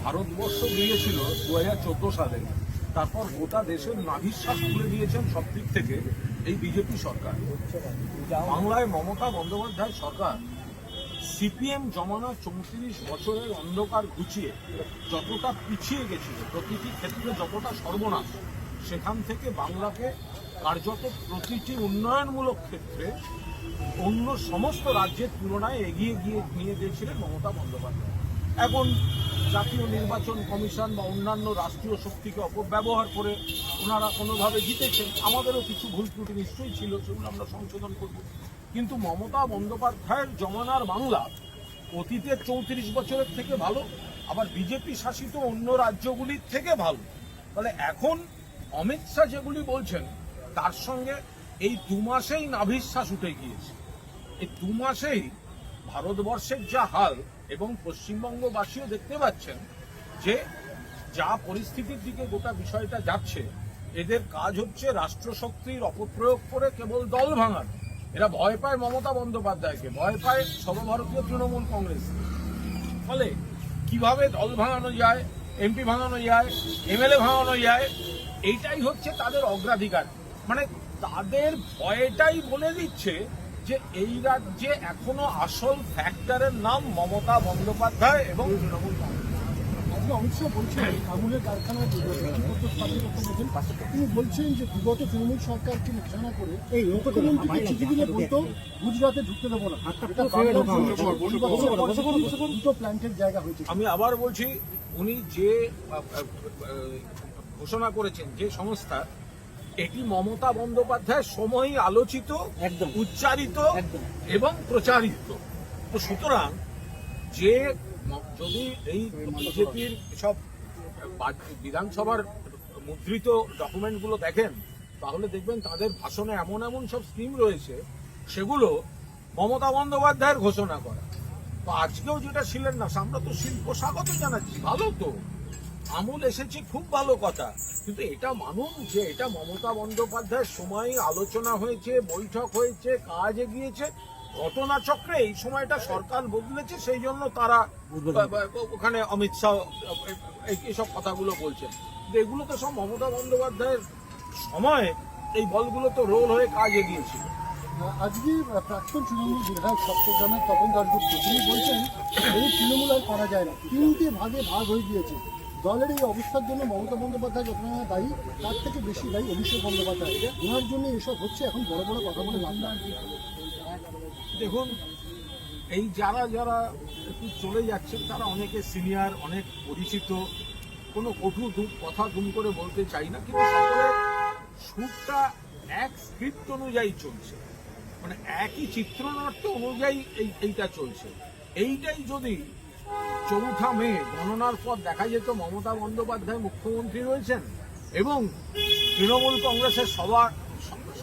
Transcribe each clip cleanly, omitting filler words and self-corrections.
ভারতবর্ষ গিয়েছিল 2014 সালে, তারপর গোটা দেশের নাভিশ্বাস তুলে দিয়েছেন সব দিক থেকে এই বিজেপি সরকার। বাংলায় মমতা বন্দ্যোপাধ্যায় সরকার সিপিএম জমানা 34 বছরের অন্ধকার ঘুচিয়ে যতটা পিছিয়ে গেছিল, প্রতিটি ক্ষেত্রে যতটা সর্বনাশ, সেখান থেকে বাংলাকে কার্যত প্রতিটি উন্নয়নমূলক ক্ষেত্রে অন্য সমস্ত রাজ্যের তুলনায় এগিয়ে গিয়ে নিয়ে গিয়েছিলেন মমতা বন্দ্যোপাধ্যায়। এখন জাতীয় নির্বাচন কমিশন বা অন্যান্য রাষ্ট্রীয় শক্তিকে অপব্যবহার করে ওনারা কোনোভাবে জিতেছেন। আমাদেরও কিছু ভুল ত্রুটি নিশ্চয়ই ছিল, সেগুলো আমরা সংশোধন করব। কিন্তু মমতা বন্দ্যোপাধ্যায়ের জমানার বাংলা অতীতের 34 বছরের থেকে ভালো, আবার বিজেপি শাসিত অন্য রাজ্যগুলির থেকে ভালো। তাহলে এখন অমিত শাহ যেগুলি বলছেন তার সঙ্গে এই 2 মাসেই নাভিশ্বাস উঠে গিয়েছে। এই 2 মাসেই ভারতবর্ষের যা হাল, এবং পশ্চিমবঙ্গবাসীও দেখতে পাচ্ছেন যে যা পরিস্থিতির দিকে গোটা বিষয়টা যাচ্ছে, এদের কাজ হচ্ছে রাষ্ট্রশক্তির অপপ্রয়োগ করে কেবল দল ভাঙানো। এরা ভয় পায় মমতা বন্দ্যোপাধ্যায়কে, ভয় পায় সর্বভারতীয় তৃণমূল কংগ্রেস। ফলে কিভাবে দল ভাঙানো যায়, এমপি ভাঙানো যায়, এমএলএ ভাঙানো যায়, এইটাই হচ্ছে তাদের অগ্রাধিকার। মানে তাদের ভয়টাই বলে দিচ্ছে যে এই রাজ্যে এখনো আসল ফ্যাক্টরের নাম মমতা বন্দ্যোপাধ্যায় এবং তৃণমূল কংগ্রেস। আজকে অমিত শাহ বলছেন আমুলের কারখানায় তিনি বলছেন যে বিগত তৃণমূল সরকারকে নিশানা করে এই মুখ্যমন্ত্রীকে চিঠি দিলে বলতো গুজরাটে ঢুকতে দেবো না, দুটো প্ল্যান্টের জায়গা হয়েছে। আমি আবার বলছি, উনি যে ঘোষণা করেছেন যে সংস্থা, এটি মমতা বন্দ্যোপাধ্যায়ের সময়ই আলোচিত, একদম উচ্চারিত এবং প্রচারিত। তো সুতরাং যে যদি এই বিজেপির সব বিধানসভার মুদ্রিত ডকুমেন্টগুলো দেখেন, তাহলে দেখবেন তাদের ভাষণে এমন এমন সব স্কিম রয়েছে, সেগুলো মমতা বন্দ্যোপাধ্যায়ের ঘোষণা করা। তো আজকেও যেটা শিলান্যাস, আমরা তো শিল্প স্বাগত জানাচ্ছি, ভালো তো, আমূল এসেছে, খুব ভালো কথা, কিন্তু এটা মানুন যে এটা মমতা বন্দ্যোপাধ্যায়ের সময় আলোচনা হয়েছে, বৈঠক হয়েছে, কাজ এগিয়েছে। ঘটনাচক্রে এই সময়টা সরকার বদলেছে, সেই জন্য তারা ওখানে অমিত শাহ এইসব কথাগুলো বলছেন। এগুলো তো সব মমতা বন্দ্যোপাধ্যায়ের সময় এই বলগুলো তো রোল হয়ে কাজ এগিয়েছিল। আজকে প্রাক্তন তৃণমূল বিধায়ক চট্টগ্রামের তপন দাশগুপ্ত তিনি বলছেন এই তৃণমূল আর করা যায় না, 3টে ভাগে ভাগ হয়ে গিয়েছে। দলের এই অবস্থার জন্য মমতা বন্দ্যোপাধ্যায় যতটা দায়ী, তার থেকে বেশি দায়ী অভিষেক বন্দ্যোপাধ্যায়। ওনার জন্য এসব হচ্ছে। এখন বড় বড় কথা বলে লাভ নাই। দেখুন, এই যারা যারা একটু চলে যাচ্ছেন তারা অনেকে সিনিয়র, অনেক পরিচিত, কোনো কঠোর কথা দুম করে বলতে চাই না, কিন্তু সকলের সুরটা এক স্ক্রিপ্ট অনুযায়ী চলছে, মানে একই চিত্রনাট্য অনুযায়ী এইটা চলছে। এইটাই যদি 4 মে গণনার পর দেখা যেত মমতা বন্দ্যোপাধ্যায় মুখ্যমন্ত্রী রয়েছেন এবং তৃণমূল কংগ্রেসের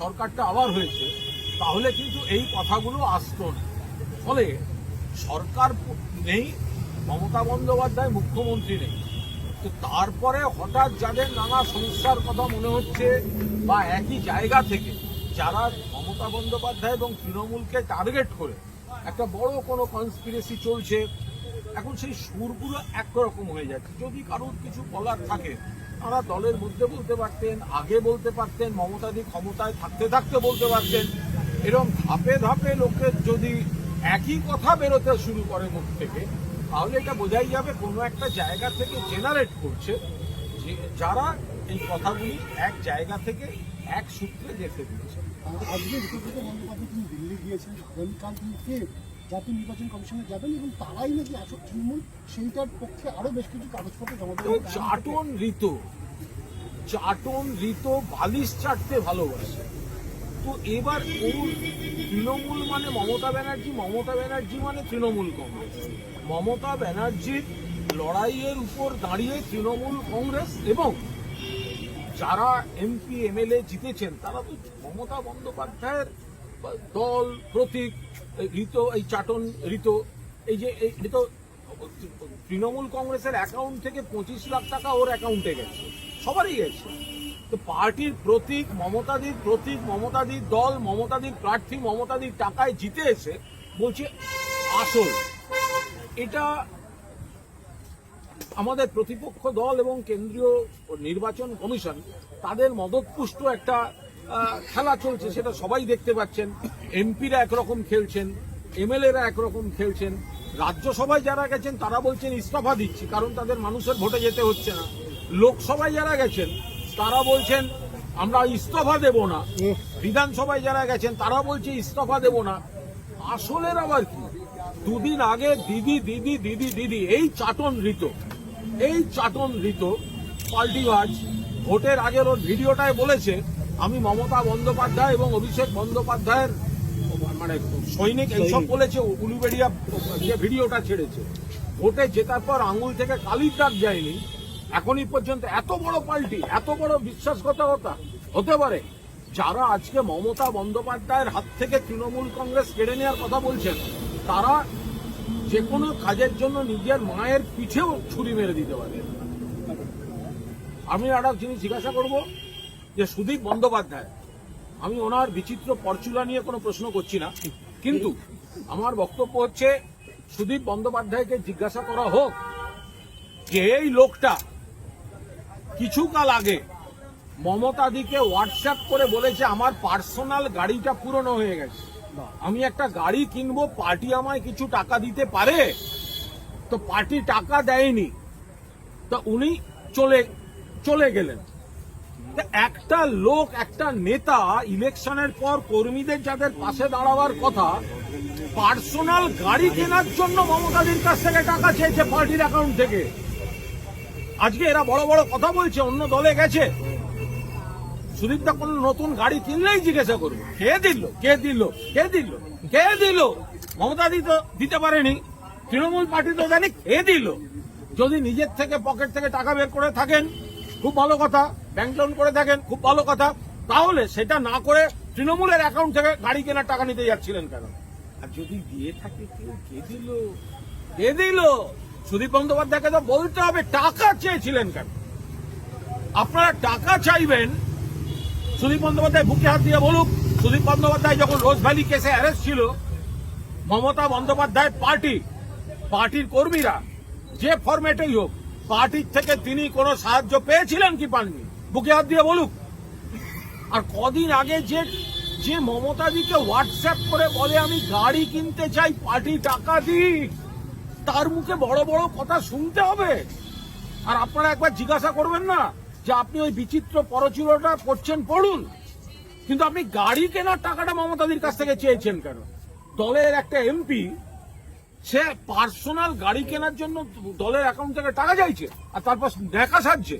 সরকারটা আবার হয়েছে, তাহলে কিন্তু এই কথাগুলো আসতো না। ফলে সরকার নেই, মমতা বন্দ্যোপাধ্যায় মুখ্যমন্ত্রী নেই, তো তারপরে হঠাৎ যাদের নানা সমস্যার কথা মনে হচ্ছে, বা একই জায়গা থেকে যারা মমতা বন্দ্যোপাধ্যায় এবং তৃণমূলকে টার্গেট করে একটা বড় কোনো কনস্পিরেসি চলছে, এখন সেই সুরগুলো একরকম হয়ে যাচ্ছে। যদি কারোর কিছু বলার থাকে, তারা দলের মধ্যে বলতে পারতেন, আগে বলতে পারতেন, মমতাদি ক্ষমতায় থাকতে থাকতে বলতে পারতেন। এরকম ধাপে ধাপে লোকের যদি একই কথা বেরোতে শুরু করে মুখ থেকে, তাহলে এটা বোঝাই যাবে কোনো একটা জায়গা থেকে জেনারেট করছে, যে যারা এই কথাগুলি এক জায়গা থেকে এক সূত্রে গেঁথে দিচ্ছে। আজকে ঋতুব্রত বন্দ্যোপাধ্যায় তিনি দিল্লি গিয়েছেন, আগামীকাল তিনি ফের জাতীয় নির্বাচন কমিশনে যাবেন এবং তারাই নাকি আসল তৃণমূল, সেইটার পক্ষে আরো বেশ কিছু কাগজপত্র জমা দেবেন। চাটন ঋত বালিশ চাটতে ভালোবাসে। তো এবার ওর তৃণমূল মানে মমতা ব্যানার্জি, মমতা ব্যানার্জি মানে তৃণমূল কংগ্রেস। মমতা ব্যানার্জির লড়াইয়ের উপর দাঁড়িয়ে তৃণমূল কংগ্রেস এবং যারা এমপি এমএলএ জিতেছেন তারা তো মমতা বন্দ্যোপাধ্যায়ের দল, প্রতীক। এই চাটন ঋত, এই যে ঋত তৃণমূল কংগ্রেসের অ্যাকাউন্ট থেকে 25 লাখ টাকা ওর অ্যাকাউন্টে গেছে, সবারই গেছে। তো পার্টির প্রতীক, মমতাদির দল, মমতাদির প্রার্থী, মমতাদির টাকায় জিতে এসে বলছে আসল। এটা আমাদের প্রতিপক্ষ দল এবং কেন্দ্রীয় নির্বাচন কমিশন তাদের মদতপুষ্ট একটা খেলা চলছে, সেটা সবাই দেখতে পাচ্ছেন। এমপিরা একরকম খেলছেন, এমএলএরা একরকম খেলছেন, রাজ্যসভায় যারা গেছেন তারা বলছেন ইস্তফা দিচ্ছি, কারণ তাদের মানুষের ভোটে যেতে হচ্ছে না। লোকসভায় যারা গেছেন তারা বলছেন আমরা ইস্তফা দেব না, বিধানসভায় যারা গেছেন তারা বলছে ইস্তফা দেব না। আসলের আবার কি, দুদিন আগে দিদি দিদি দিদি দিদি এই চাটন ঋত পাল্টিবাজ ভোটের আগের ওর ভিডিওটায় বলেছে আমি মমতা বন্দ্যোপাধ্যায় এবং অভিষেক বন্দ্যোপাধ্যায়ের মানে সৈনিক এইসব বলেছে। উলুবেড়িয়া যে ভিডিওটা ছেড়েছে, ভোটে জেতার পর আঙুল থেকে কালির দাগ যায়নি, এখনই পর্যন্ত এত বড় পাল্টি, এত বড় বিশ্বাসঘাতকতা হতে পারে? যারা আজকে মমতা বন্দ্যোপাধ্যায়ের হাত থেকে তৃণমূল কংগ্রেস কেড়ে নেওয়ার কথা বলছেন, তারা যে কোনো কাজের জন্য নিজের মায়ের পিঠেও ছুরি মেরে দিতে পারে। আমি একটা জিনিস জিজ্ঞাসা করব যে সুদীপ বন্দ্যোপাধ্যায়, আমি ওনার বিচিত্র পরচুলা নিয়ে কোনো প্রশ্ন করছি না, কিন্তু আমার বক্তব্য হচ্ছে সুদীপ বন্দ্যোপাধ্যায়কে জিজ্ঞাসা করা হোক যে এই লোকটা কিছুকাল আগে মমতাদিকে হোয়াটসঅ্যাপ করে বলেছে আমার পার্সোনাল গাড়িটা পুরনো হয়ে গেছে, আমি একটা গাড়ি কিনবো, পার্টি আমায় কিছু টাকা দিতে পারে? তো পার্টি টাকা দেয়নি, তো উনি চলে গেলেন। একটা লোক, একটা নেতা ইলেকশনের পর কর্মীদের যাদের পাশে দাঁড়াবার কথা, পার্সোনাল গাড়ি কেনার জন্য মমতাদির কাছ থেকে টাকা চেয়েছে পার্টির অ্যাকাউন্ট থেকে। আজকে এরা বড় বড় কথা বলছে, অন্য দলে গেছে, সুদীপদা কোন নতুন গাড়ি কিনলেই জিজ্ঞাসা করবে কে দিল, কে দিল, কে দিল, কে দিল। মমতাদি তো দিতে পারেনি, তৃণমূল পার্টি তো জানি কে দিল। যদি নিজের থেকে পকেট থেকে টাকা বের করে থাকেন খুব ভালো কথা, ব্যাংক লোন করে থাকেন খুব ভালো কথা, তাহলে সেটা না করে তৃণমূলের অ্যাকাউন্ট থেকে গাড়ি কেনার টাকা নিতে যাচ্ছিলেন কেন? আর যদি দিয়ে থাকে কেউ, কে দিল, কে দিল? সুদীপ বন্দ্যোপাধ্যায়কে তো বলতে হবে টাকা চেয়েছিলেন কেন। আপনারা টাকা চাইবেন, সুদীপ বন্দ্যোপাধ্যায় বুকে হাত দিয়ে বলুক। সুদীপ বন্দ্যোপাধ্যায় যখন রোজ ভ্যালি কেসে অ্যারেস্ট ছিল, মমতা বন্দ্যোপাধ্যায় পার্টির কর্মীরা যে ফরম্যাটেই হোক, পার্টির থেকে তিনি কোনো সাহায্য পেয়েছিলেন কি পাননি? বুকে হাত দিয়ে বলুক। আর কদিন আগে যে মমতাদিকে হোয়াটসঅ্যাপ করে বলে আমি গাড়ি কিনতে চাই, পার্টি টাকা দিক, তার মুখে বড় বড় কথা শুনতে হবে। আর আপনারা একবার জিজ্ঞাসা করবেন না যে আপনি ওই বিচিত্র পরচুরোটা করছেন, পড়ুন, কিন্তু আপনি গাড়ি কেনার টাকাটা মমতাদির কাছ থেকে চেয়েছেন কেন? দলের একটা এমপি সে পার্সোনাল গাড়ি কেনার জন্য দলের অ্যাকাউন্ট থেকে টাকা চাইছে, আর তারপর দেখা সাজছে।